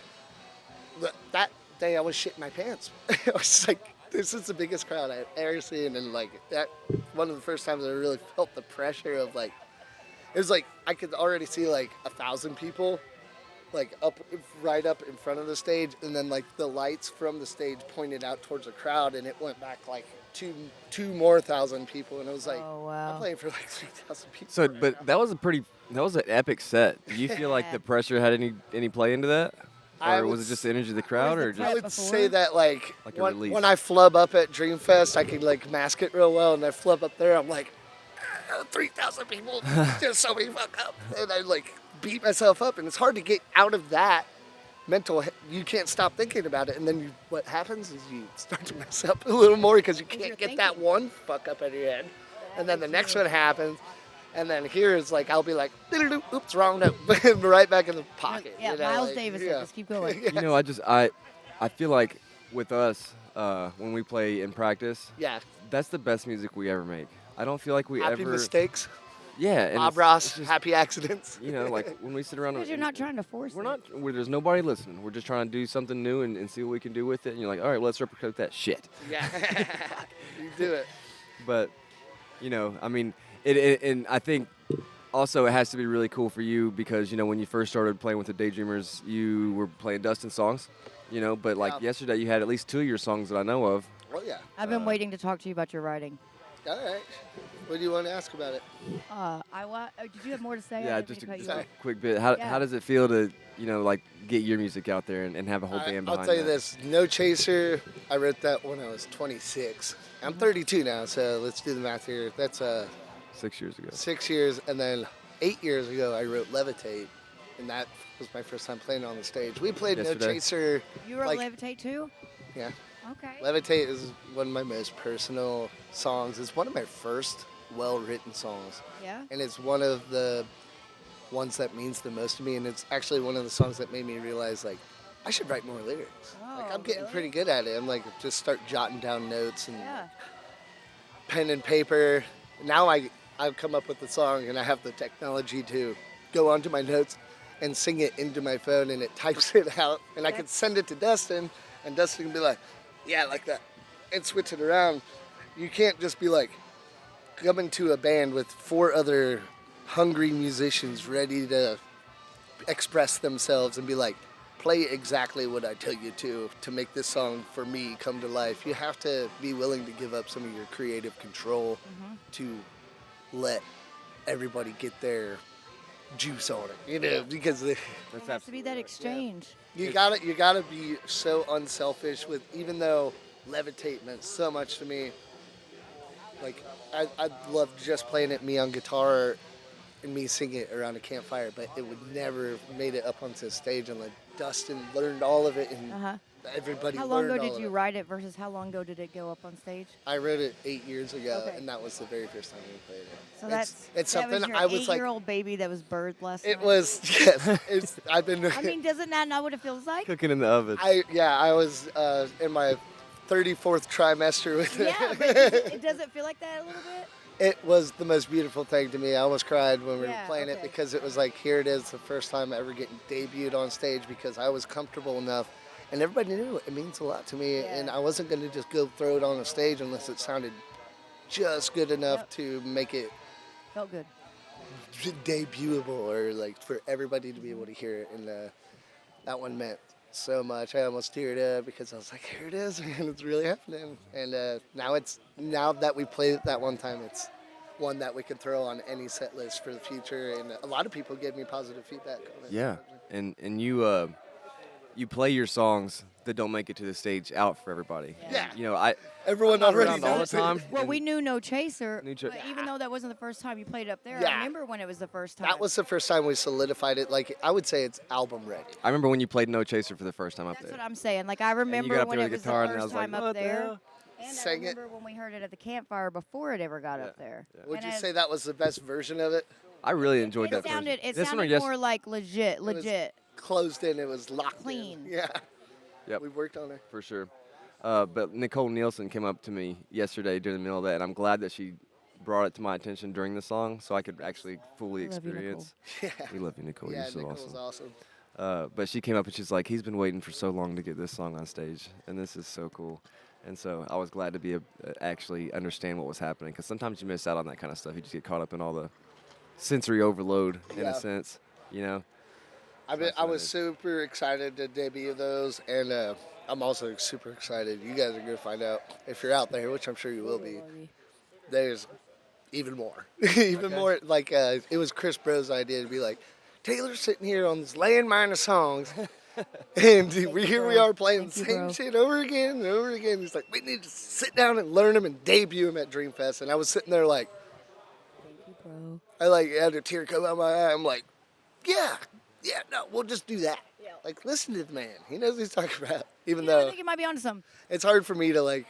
C: That day I was shitting my pants. I was like, this is the biggest crowd I've ever seen. And like that, one of the first times I really felt the pressure of like, it was like, I could already see like 1,000 people like right up in front of the stage. And then like the lights from the stage pointed out towards the crowd, and it went back like two more 1,000 people. And it was like,
B: Oh, wow.
C: I'm playing for like 3,000 people.
A: So, but that was an epic set. Do you feel like
B: Yeah.
A: the pressure had any play into that?
C: I
A: Or
C: would
A: was it just the energy of the crowd,
B: the
A: or
C: I
A: just
C: would
B: before?
C: say that like,
A: Like a
C: when,
A: release.
C: when I flub up at Dreamfest, I can like mask it real well, and I flub up there, I'm like, 3,000 people, just so many fuck up, and I like beat myself up, and it's hard to get out of that mental. You can't stop thinking about it, and then what happens is you start to mess up a little more because you
B: you're
C: can't get that
B: thinking.
C: one fuck up out of your head, and then the next one happens. And then here is like, I'll be like, oops, wrong note, right back in the pocket.
B: Yeah,
C: you know,
B: Miles
C: like,
B: Davis.
C: yeah.
B: Just keep going.
A: you know, I feel like with us when we play in practice,
C: Yeah,
A: that's the best music we ever make. I don't feel like we
C: happy
A: ever.
C: mistakes.
A: Yeah, and
C: Bob
A: it's
C: Ross,
A: just,
C: happy accidents.
A: you know, like when we sit around.
B: Because you're not trying to force
A: We're
B: it.
A: not. There's nobody listening. We're just trying to do something new and see what we can do with it. And you're like, all right, let's replicate that shit.
C: Yeah, you do it.
A: But, you know, I mean, it and I think also it has to be really cool for you because, you know, when you first started playing with the Daydreamers, you were playing Dustin songs, you know, but like
C: Yeah.
A: yesterday you had at least 2 of your songs that I know of.
C: Oh yeah.
B: I've been waiting to talk to you about your writing.
C: All right. What do you want to ask about it?
B: Did you have more to say? I
A: Yeah,
B: didn't
A: just a,
B: mean to
A: just
B: cut you
A: a
B: off.
A: quick bit. How
B: Yeah.
A: does it feel to, you know, like get your music out there and have a whole band behind
C: I'll tell you
A: that?
C: this: No Chaser. I wrote that when I was 26. I'm 32 now, so let's do the math here. That's
A: 6 years ago.
C: 6 years, and then 8 years ago I wrote Levitate, and that was my first time playing on the stage. We played
A: Yesterday?
C: No Chaser.
B: You wrote
C: like,
B: Levitate too?
C: Yeah.
B: Okay.
C: Levitate is one of my most personal songs. It's one of my first well-written songs,
B: Yeah.
C: and it's one of the ones that means the most to me. And it's actually one of the songs that made me realize, like, I should write more lyrics. Like,
B: Oh,
C: I'm getting
B: really?
C: pretty good at it. I'm like, just start jotting down notes and
B: Yeah.
C: pen and paper. Now I've come up with the song, and I have the technology to go onto my notes and sing it into my phone, and it types it out, and I can send it to Dustin, and Dustin can be like, yeah, like that, and switch it around. You can't just be like coming to a band with 4 other hungry musicians ready to express themselves and be like, play exactly what I tell you to make this song for me come to life. You have to be willing to give up some of your creative control to let everybody get their juice on it, you know, because
B: It has to be that exchange.
C: you gotta be so unselfish with, even though Levitate meant so much to me. Like, I loved just playing it, me on guitar and me singing it around a campfire, but it would never have made it up onto the stage unless Dustin learned all of it and everybody
B: How long
C: learned
B: ago
C: all
B: did
C: of
B: you
C: it.
B: write it versus how long ago did it go up on stage?
C: I wrote it 8 years ago,
B: Okay.
C: and that was the very first time we played it.
B: So
C: it's
B: that was
C: something
B: your
C: I was like,
B: 8-year-old baby that was birthed last
C: it
B: night.
C: was, yes, I've been,
B: I mean, doesn't that know what it feels like?
A: Cooking in the oven.
C: I was in my 34th trimester with it.
B: Yeah, but does it feel like that a little bit?
C: It was the most beautiful thing to me. I almost cried when we were
B: Yeah,
C: playing it
B: okay.
C: because it was like, here it is, the first time ever getting debuted on stage, because I was comfortable enough, and everybody knew it means a lot to me,
B: Yeah.
C: and I wasn't going to just go throw it on a stage unless it sounded just good enough
B: Yep.
C: to make it
B: Felt good.
C: debutable, or like for everybody to be able to hear it. And that one meant so much. I almost teared up because I was like, here it is, and it's really happening. And now that we played it that one time, it's one that we can throw on any set list for the future. And a lot of people gave me positive feedback on it.
A: Yeah, and you play your songs that don't make it to the stage out for everybody.
C: Yeah.
A: You know,
C: Everyone
A: I'm
C: already
A: around all the
C: knows it.
A: time.
B: Well,
A: and
B: we knew No Chaser,
A: New Cha-
B: but even though that wasn't the first time you played up there,
C: Yeah.
B: I remember when it was the first time.
C: That was the first time we solidified it. Like, I would say it's album ready.
A: I remember when you played No Chaser for the first time up
B: That's
A: there.
B: what I'm saying. Like, I
A: got
B: remember
A: up
B: when
A: there
B: it
A: with
B: was
A: the guitar,
B: the
A: and I
B: first
A: was like,
B: time up
A: "What the
B: there.
A: hell?"
B: And I
C: Sang it.
B: remember when we heard it at the campfire before it ever got up there.
C: Would
B: And
C: you
B: as-
C: say that was the best version of it?
A: I really enjoyed
B: it
A: that
B: sounded,
A: version.
B: it
A: This one or
B: sounded
A: yes-
B: more like legit.
C: Closed in, it was locked
B: Clean.
C: in. Yeah.
A: Yep.
C: We worked on it.
A: for sure. But Nicole Nielsen came up to me yesterday during the middle of that, and I'm glad that she brought it to my attention during the song, so I could actually fully
B: I love you,
A: experience.
C: Yeah.
A: We love you, Nicole.
C: Yeah,
A: You're so
C: Nicole's
A: awesome.
C: awesome.
A: But she came up and she's like, he's been waiting for so long to get this song on stage, and this is so cool. And so I was glad to be actually understand what was happening, because sometimes you miss out on that kind of stuff. You just get caught up in all the sensory overload in
C: Yeah.
A: a sense, you know.
C: I was super excited to debut those, and I'm also super excited. You guys are going to find out, if you're out there, which I'm sure you will be, there's even more. Even more. Like, it was Chris Bro's idea to be like, Taylor's sitting here on this landmine of songs, and here we are playing the
B: Thank you,
C: same
B: bro.
C: shit over again and over again. He's like, we need to sit down and learn them and debut them at Dreamfest. And I was sitting there like,
B: Thank you, bro.
C: I like had a tear come out my eye. I'm like, yeah, no, we'll just do that.
B: Yeah.
C: Like, listen to the man. He knows what he's talking about. Even
B: Yeah, I
C: though
B: think you might be onto some.
C: it's hard for me to like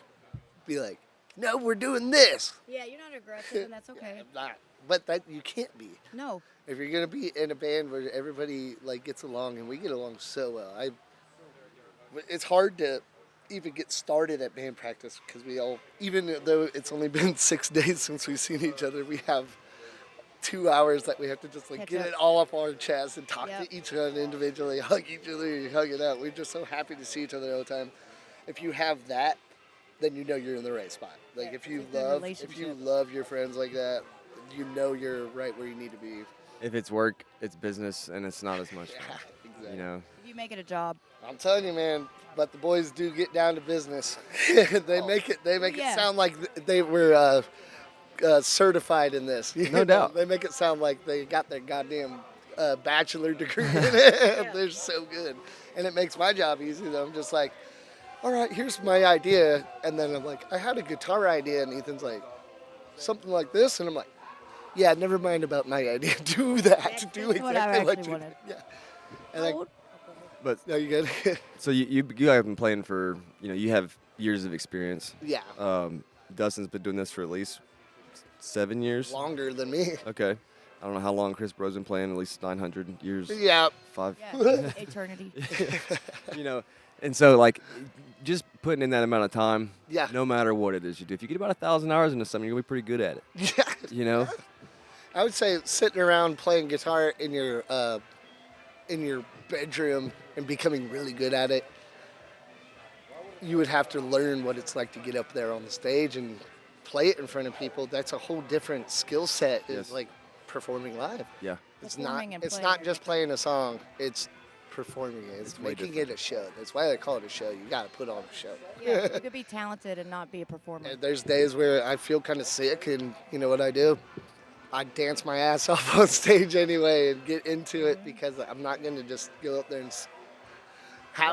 C: be like, no, we're doing this.
B: Yeah, you're not aggressive, and that's okay.
C: I'm not. But that you can't be.
B: No.
C: If you're gonna be in a band where everybody like gets along, and we get along so well, it's hard to even get started at band practice because we all, even though it's only been 6 days since we've seen each other, we have 2 hours that we have to just like
B: Catch
C: get
B: up.
C: it all up our chest and talk
B: Yep.
C: to each other individually, hug each other, hug it out. We're just so happy to see each other all the time. If you have that, then you know you're in the right spot. Like
B: Yeah,
C: if you
B: it's a good
C: love
B: relationship.
C: your friends like that, you know you're right where you need to be.
A: If it's work, it's business, and it's not as much
C: Yeah,
A: fun.
C: exactly.
A: You know,
B: If you make it a job.
C: I'm telling you, man. But the boys do get down to business. They make it. They make
B: yeah.
C: it sound like they were certified in this. You
A: No
C: know?
A: doubt.
C: They make it sound like they got their goddamn bachelor degree in it. They're so good, and it makes my job easy. Though I'm just like, all right, here's my idea, and then I'm like, I had a guitar idea, and Ethan's like, something like this, and I'm like, yeah, never mind about my idea. Do that. Do
B: That's what I
C: exactly what
B: actually
C: you.
B: wanted.
C: Yeah. And like,
A: but
C: no, you good?
A: so you guys have been playing for, you have years of experience.
C: Yeah.
A: Dustin's been doing this for at least 7 years.
C: Longer than me.
A: Okay. I don't know how long Chris Bro's been playing, at least 900 years.
C: Yeah.
A: 5.
B: Yeah, eternity.
A: And so like just putting in that amount of time,
C: Yeah.
A: no matter what it is you do. If you get about 1,000 hours into something, you'll be pretty good at it.
C: Yeah.
A: You know?
C: I would say sitting around playing guitar in your bedroom and becoming really good at it, you would have to learn what it's like to get up there on the stage and play it in front of people. That's a whole different skill set. Is
A: Yes.
C: like performing live.
A: Yeah.
C: It's
B: Performing
C: not.
B: and
C: It's
B: playing
C: not
B: are
C: just playing a song. It's performing it. It's
A: way
C: making
A: different.
C: it a show. That's why they call it a show. You got to put on a show.
B: Yeah, you could be talented and not be a performer.
C: And there's days where I feel kind of sick, and you know what I do? I dance my ass off on stage anyway and get into it because I'm not going to just go up there and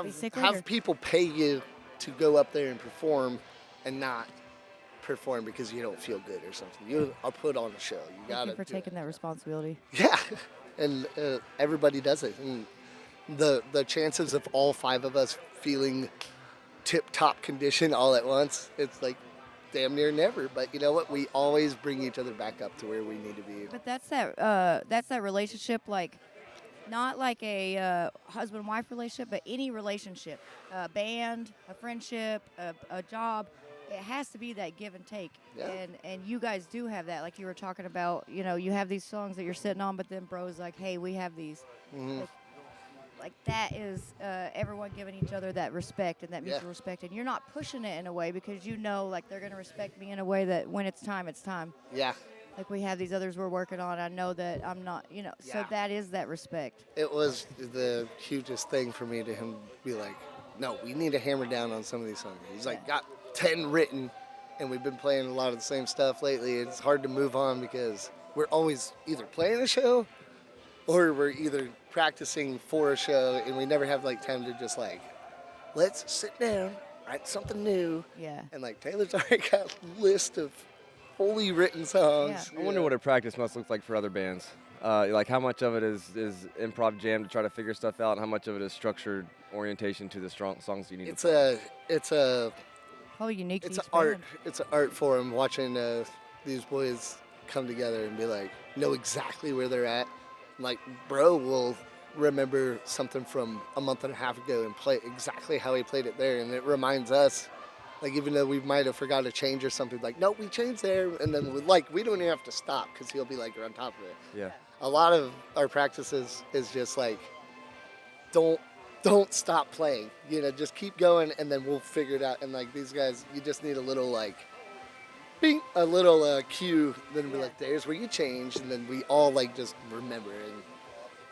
B: be sick later.
C: have people pay you to go up there and perform and not perform because you don't feel good or something. I'll put on a show. You
B: Thank
C: got
B: you
C: to
B: for taking that responsibility.
C: Yeah, and everybody does it. And the chances of all 5 of us feeling tip-top condition all at once, it's like damn near never. But you know what? We always bring each other back up to where we need to be.
B: But that's that relationship, like not like a husband-wife relationship, but any relationship, a band, a friendship, a job. It has to be that give and take,
C: Yeah.
B: and you guys do have that. Like you were talking about, you have these songs that you're sitting on, but then bro's like, hey, we have these.
C: Mhm.
B: Like that is everyone giving each other that respect and that mutual
C: Yeah.
B: respect, and you're not pushing it in a way because like they're gonna respect me in a way that when it's time, it's time.
C: Yeah,
B: Like we have these others we're working on. I know that I'm not, so
C: Yeah.
B: that is that respect.
C: it was the hugest thing for me to him be like, no, we need to hammer down on some of these songs. He's like, got 10 written, and we've been playing a lot of the same stuff lately. It's hard to move on because we're always either playing a show or we're either practicing for a show, and we never have like time to just like, let's sit down, write something new.
B: Yeah.
C: And like Taylor's already got a list of fully written songs.
A: I wonder what a practice must look like for other bands. Like how much of it is improv jam to try to figure stuff out, and how much of it is structured orientation to the strong songs you need
C: It's
A: to
C: a
B: Probably unique
C: it's
B: to
C: an
B: each
C: art.
B: band.
C: It's an art form watching these boys come together and be like, know exactly where they're at. Like, bro will remember something from a month and a half ago and play exactly how he played it there, and it reminds us. Like, even though we might have forgot to change or something, like, no, we changed there, and then we don't even have to stop because he'll be like on top of it.
A: Yeah.
C: A lot of our practices is just like, don't stop playing. Just keep going, and then we'll figure it out. And like these guys, you just need a little like, bing, a little cue. Then be like, there's where you change, and then we all like just remember. And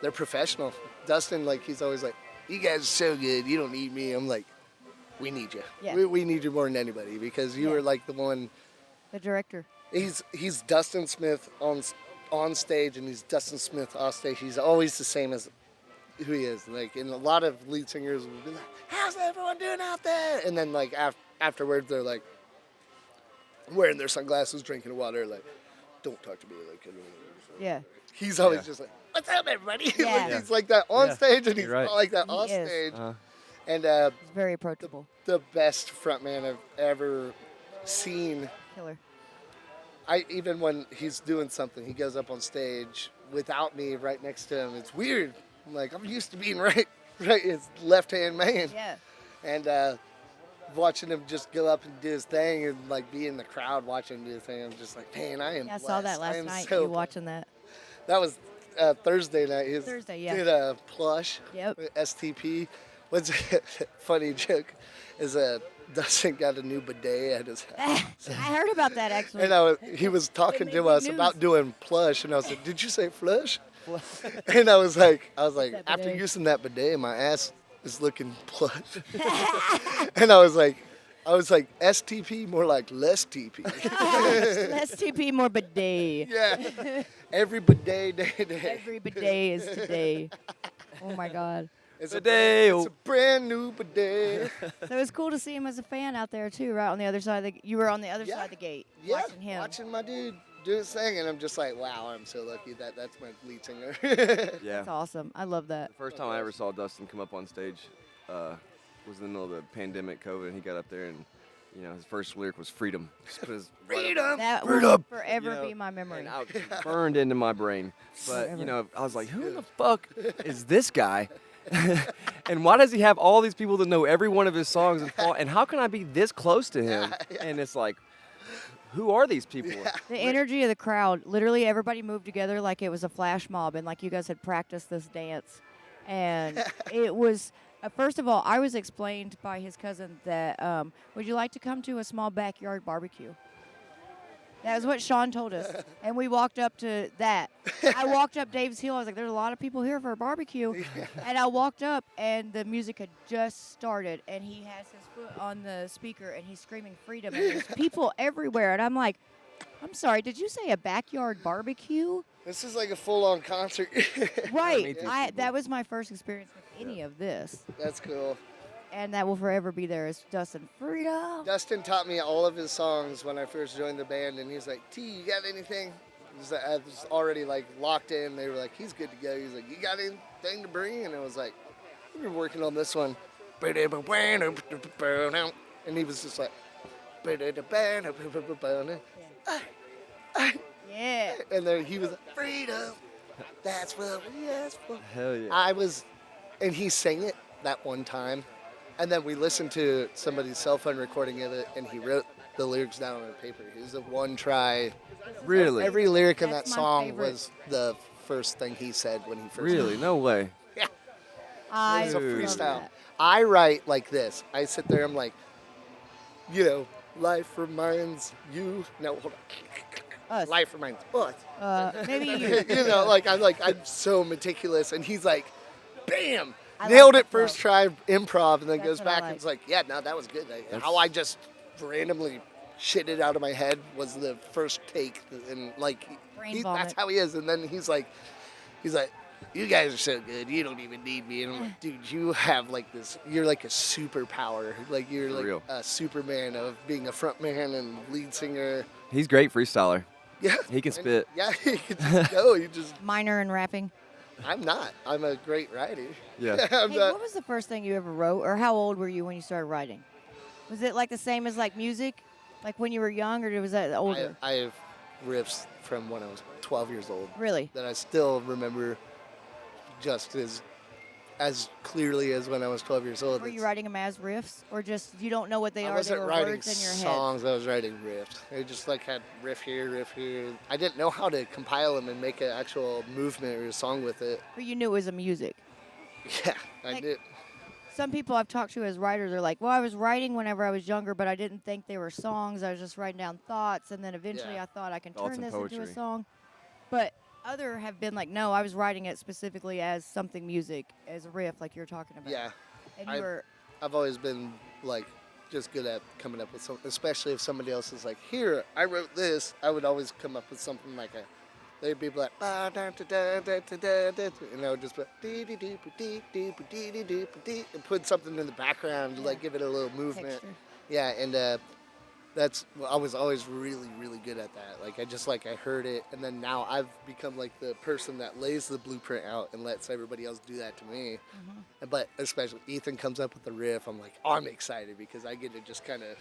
C: they're professional. Dustin, like he's always like, you guys are so good. You don't need me. I'm like, we need you.
B: Yeah.
C: We need you more than anybody because you
B: Yeah.
C: are like the one.
B: The director.
C: He's Dustin Smith on stage, and he's Dustin Smith off stage. He's always the same as who he is. Like, and a lot of lead singers will be like, how's everyone doing out there? And then like afterwards they're like wearing their sunglasses, drinking water, like, don't talk to me like.
B: Yeah.
C: He's always
A: Yeah.
C: just like, what's up, everybody?
B: Yeah.
C: Like, he's like that on
A: Yeah.
C: stage, and he's
A: You're right.
C: not like that
B: He
C: off
B: is.
C: stage.
A: Uh-huh.
C: And
B: He's very approachable.
C: the best frontman I've ever seen.
B: Killer.
C: Even when he's doing something, he goes up on stage without me right next to him. It's weird. I'm like, I'm used to being right his left-hand man.
B: Yeah.
C: And watching him just go up and do his thing and like be in the crowd watching him do his thing, I'm just like, man, I am
B: Yeah, I saw that
C: blessed. I
B: last
C: am
B: night.
C: so
B: You watching that?
C: That was Thursday night. He
B: Thursday, yeah.
C: did a plush.
B: Yep.
C: With STP. What's a funny joke is Dustin got a new bidet at his house.
B: I heard about that actually.
C: And he was talking
B: made
C: to
B: big
C: us
B: news.
C: about doing plush, and I was like, "Did you say flush?" And I was like,
B: that
C: after
B: bidet?
C: using that bidet, my ass is looking plush. And I was like, STP, more like less TP.
B: Less TP, more bidet.
C: Yeah. Every bidet day.
B: Every bidet is today. Oh my God.
C: It's
A: Bidet.
C: it's a brand new bidet.
B: So it's cool to see him as a fan out there too, right on the other side of the. You were on the other
C: Yeah.
B: side of the gate,
C: Yeah,
B: watching him.
C: watching my dude do his thing, and I'm just like, wow, I'm so lucky that's my lead singer.
A: Yeah.
B: That's awesome. I love that.
A: The first time I ever saw Dustin come up on stage was in the middle of the pandemic, COVID, and he got up there and, his first lyric was freedom. Just put his
C: Freedom!
B: That will
C: Freedom!
B: forever
A: You know,
B: be my memory.
A: and out, burned into my brain. But,
B: Forever.
A: I was like, who the fuck is this guy? And why does he have all these people that know every one of his songs? And how can I be this close to him? And it's like, who are these people?
B: The energy of the crowd, literally everybody moved together like it was a flash mob and like you guys had practiced this dance. And it was, first of all, I was explained by his cousin that, would you like to come to a small backyard barbecue? That was what Sean told us. And we walked up to that. I walked up Dave's Hill. I was like, there's a lot of people here for a barbecue. And I walked up, and the music had just started. And he has his foot on the speaker, and he's screaming freedom. And there's people everywhere. And I'm like, I'm sorry, did you say a backyard barbecue?
C: This is like a full-on concert.
B: Right.
A: Me too,
B: That was my first experience with any of this.
C: That's cool.
B: And that will forever be there is Dustin Freedom.
C: Dustin taught me all of his songs when I first joined the band, and he's like, T, you got anything? I was already like locked in. They were like, he's good to go. He's like, you got anything to bring? And I was like, we've been working on this one. And he was just like,
B: Yeah.
C: and then he was like, freedom, that's what we asked for.
A: Hell yeah.
C: And he sang it that one time. And then we listened to somebody's cell phone recording of it, and he wrote the lyrics down on paper. It was a one try.
A: Really?
C: Every lyric in
B: That's
C: that
B: my
C: song
B: favorite.
C: was the first thing he said when he first.
A: Really? No way.
C: Yeah.
B: I
C: It's a
B: love
C: freestyle.
B: that.
C: I write like this. I sit there. I'm like, life reminds you. No, hold on.
B: Us.
C: Life reminds us.
B: Maybe you.
C: I'm so meticulous, and he's like, bam.
B: I
C: Nailed
B: like
C: it
B: that
C: first try, improv, and then
B: That's
C: goes
B: what I
C: back
B: like.
C: and it's like, yeah, no, that was good. How I just randomly shit it out of my head was the first take, and like,
B: Brain
C: that's
B: vomit.
C: how he is. And then he's like, you guys are so good, you don't even need me. And I'm like, dude, you have like this, you're like a superpower, like you're like
A: real.
C: a Superman of being a front man and lead singer.
A: He's great freestyler.
C: Yeah,
A: He can
C: And-
A: spit.
C: Yeah, he can just go.
B: Minor in rapping.
C: I'm not. I'm a great writer.
A: Yeah.
C: I'm
B: Hey,
C: not.
B: what was the first thing you ever wrote, or how old were you when you started writing? Was it like the same as like music, like when you were young, or was that older?
C: I have riffs from when I was 12 years old
B: Really?
C: that I still remember just as clearly as when I was 12 years old.
B: Were you writing them as riffs, or just you don't know what they
C: I
B: are? They
C: wasn't
B: were
C: writing
B: words in your head.
C: songs. I was writing riffs. I just like had riff here, riff here. I didn't know how to compile them and make an actual movement or a song with it.
B: But you knew it was a music.
C: Yeah, I
B: Like-
C: did.
B: Some people I've talked to as writers are like, well, I was writing whenever I was younger, but I didn't think they were songs. I was just writing down thoughts, and then eventually
C: Yeah.
B: I thought I can
A: Thoughts
B: turn
A: and
B: this into a
A: poetry.
B: song. But other have been like, no, I was writing it specifically as something music, as a riff, like you're talking about.
C: Yeah,
B: And you were,
C: I've always been like just good at coming up with something, especially if somebody else is like, here, I wrote this. I would always come up with something like they'd be like, "Ba, da, da, da, da, da, da, da," and I would just be like, "Dee, dee, dee, ba, dee, dee, ba, dee, dee, dee, ba, dee," and put something in the background to like give it a little movement.
B: texture.
C: Yeah, and I was always really, really good at that. Like I heard it, and then now I've become like the person that lays the blueprint out and lets everybody else do that to me. But especially Ethan comes up with the riff, I'm like, oh, I'm excited because I get to just kind of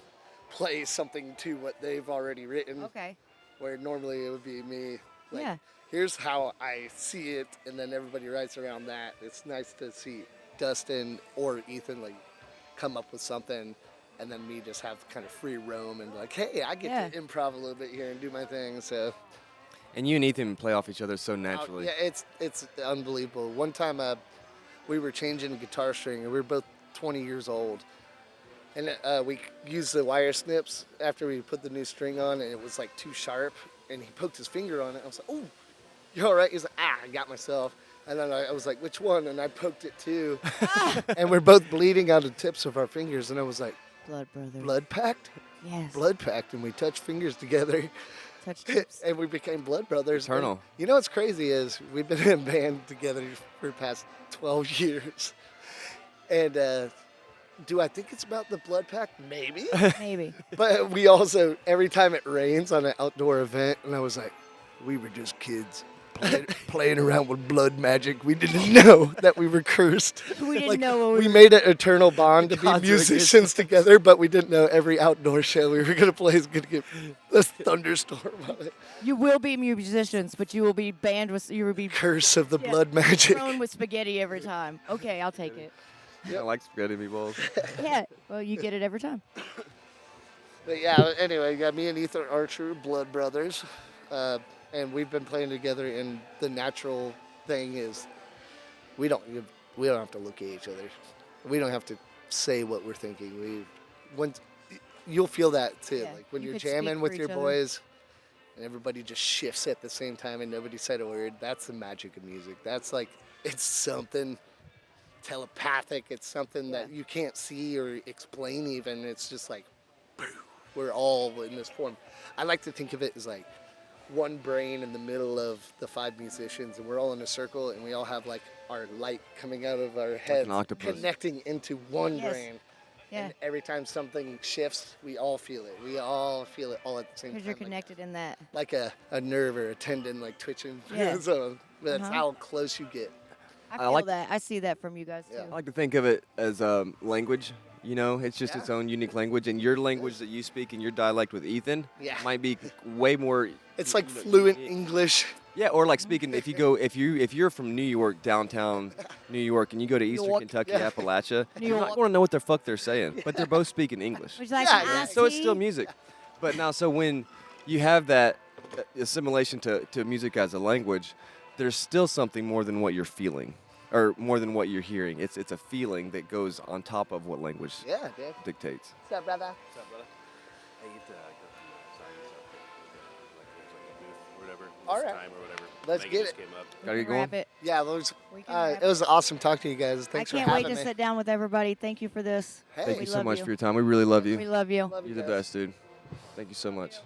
C: play something to what they've already written.
B: Okay.
C: Where normally it would be me. Like,
B: Yeah.
C: here's how I see it, and then everybody writes around that. It's nice to see Dustin or Ethan like come up with something, and then me just have kind of free roam and be like, hey, I get to improv a little bit here and do my thing. So
A: And you and Ethan play off each other so naturally.
C: Yeah, it's unbelievable. One time we were changing a guitar string, and we were both 20 years old. And we used the wire snips after we put the new string on, and it was like too sharp. And he poked his finger on it. I was like, "Oh, you all right?" He's like, I got myself. And then I was like, "Which one?" And I poked it too. And we're both bleeding out of the tips of our fingers. And I was like,
B: Blood brothers.
C: "Blood pact?"
B: Yes.
C: Blood pact. And we touched fingers together.
B: Touch tips.
C: And we became blood brothers.
A: Eternal.
C: And you know what's crazy is we've been in a band together for the past 12 years. And do I think it's about the blood pact? Maybe.
B: Maybe.
C: But we also, every time it rains on an outdoor event, and I was like, we were just kids playing around with blood magic. We didn't know that we were cursed.
B: We didn't know what
C: we made an eternal bond to be
A: Gods are
C: musicians together, but we didn't know every outdoor show we were going to play is going to get a thunderstorm on it.
B: You will be musicians, but you will be banned with. You will be
C: Curse of the blood magic.
B: thrown with spaghetti every time. Okay, I'll take it.
A: I like spaghetti meatballs.
B: Yeah. Well, you get it every time.
C: But yeah, anyway, yeah, me and Ethan are true blood brothers. And we've been playing together, and the natural thing is we don't have to look at each other. We don't have to say what we're thinking. You'll feel that too.
B: Yeah,
C: Like when
B: you
C: you're
B: could speak
C: jamming
B: for
C: with
B: each
C: your
B: other.
C: boys and everybody just shifts at the same time and nobody said a word. That's the magic of music. That's like, it's something telepathic. It's something that you can't see or explain even. It's just like, we're all in this form. I like to think of it as like one brain in the middle of the 5 musicians, and we're all in a circle, and we all have like our light coming out of our heads,
A: an octopus.
C: connecting into one
B: Yes.
C: brain.
B: Yeah.
C: And every time something shifts, we all feel it. We all feel it all at the same time.
B: Because you're
C: like-
B: connected in that.
C: Like a nerve or a tendon like twitching.
B: Yeah.
C: So that's
B: Uh-huh.
C: how close you get.
B: I
A: I
B: feel
A: like-
B: that. I see that from you guys too.
C: Yeah.
A: I like to think of it as language. You know, it's just its
C: Yeah.
A: own unique language, and your language that you speak in your dialect with Ethan
C: Yeah.
A: might be way more.
C: It's like fluent English.
A: Yeah, or like speaking. If you're from New York, downtown New York, and you go to Eastern
C: York,
A: Kentucky,
C: yeah.
A: Appalachia,
B: New
A: you're not
B: York.
A: going to know what the fuck they're saying, but they're both speaking English.
B: Which like,
C: Yeah,
B: I
C: yeah.
A: So it's
B: see.
A: still music. But now, so when you have that assimilation to music as a language, there's still something more than what you're feeling, or more than what you're hearing. It's a feeling that goes on top of what language
C: Yeah, dude.
A: dictates.
C: What's up, brother?
D: What's up, brother? Hey, get the sign this up like there's like a booth or whatever.
C: All
D: this
C: right.
D: time or whatever.
C: Let's
D: Megan
C: get
D: just
C: it.
D: Came up.
B: We
A: Gotta
B: can
A: get going?
B: wrap it.
C: Yeah,
B: We can wrap
C: it was awesome talking to you guys. Thanks
B: I
C: for
B: can't wait
C: having
B: to
C: me.
B: sit down with everybody. Thank you for this.
C: Hey.
A: Thank
B: We
A: you so
B: love
A: much
B: you.
A: for your time. We really love you.
B: We love you.
C: Love you
A: You're the
C: guys.
A: best, dude. Thank you so much.